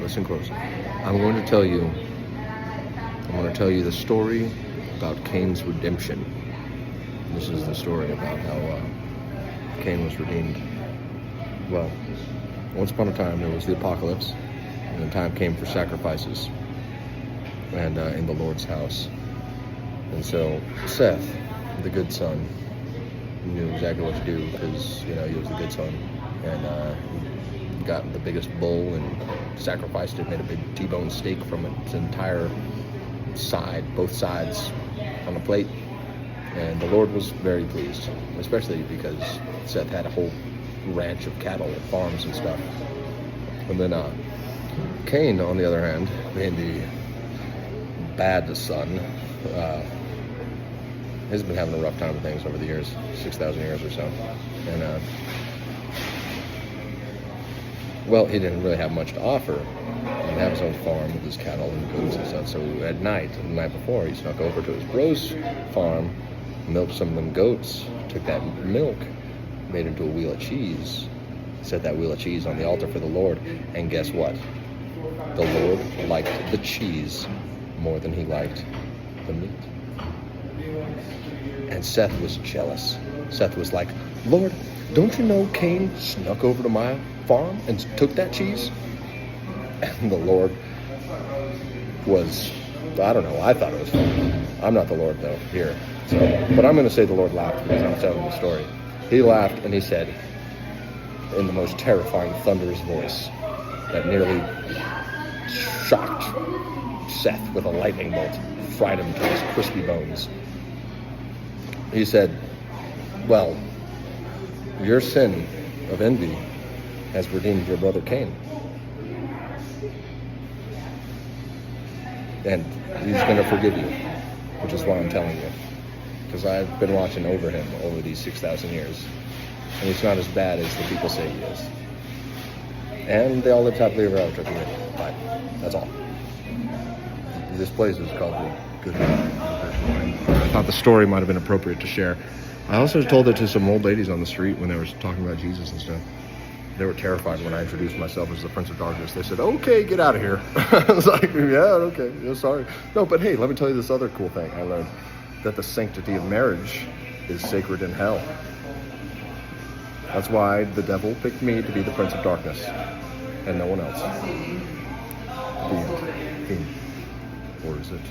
listen close. I'm going to tell you the story about Cain's redemption. This is the story about how Cain was redeemed. Well, once upon a time there was the apocalypse, and the time came for sacrifices, and in the Lord's house. And so Seth, the good son, knew exactly what to do because he was the good son, and he got the biggest bull and sacrificed it, made a big T-bone steak from its entire side, both sides, on a plate. And the Lord was very pleased, especially because Seth had a whole ranch of cattle and farms and stuff. And then Cain, on the other hand, being the bad son, has been having a rough time with things over the years, 6,000 years or so. And, well, he didn't really have much to offer. He didn't have his own farm with his cattle and goats and stuff. So at night, the night before, he snuck over to his bro's farm, milked some of them goats, took that milk, made it into a wheel of cheese, set that wheel of cheese on the altar for the Lord, and guess what? The Lord liked the cheese more than he liked the meat. And Seth was jealous. Seth was like, Lord, don't you know Cain snuck over to my farm and took that cheese? And the Lord was, I don't know, I thought it was funny. I'm not the Lord, though, here. So, but I'm going to say the Lord laughed because I'm telling the story. He laughed and he said, in the most terrifying, thunderous voice that nearly shocked Seth with a lightning bolt, fried him to his crispy bones. He said, well, your sin of envy has redeemed your brother Cain. And he's going to forgive you, which is why I'm telling you. Because I've been watching over him over these 6,000 years. And he's not as bad as the people say he is. And they all lived happily ever after. Bye. That's all. This place is called the Good Life. I thought the story might have been appropriate to share. I also told it to some old ladies on the street when they were talking about Jesus and stuff. They were terrified when I introduced myself as the Prince of Darkness. They said, okay, get out of here. I was like, yeah, okay, yeah, sorry. No, but hey, let me tell you this other cool thing I learned. That the sanctity of marriage is sacred in hell. That's why the devil picked me to be the Prince of Darkness and no one else. The end. Or is it?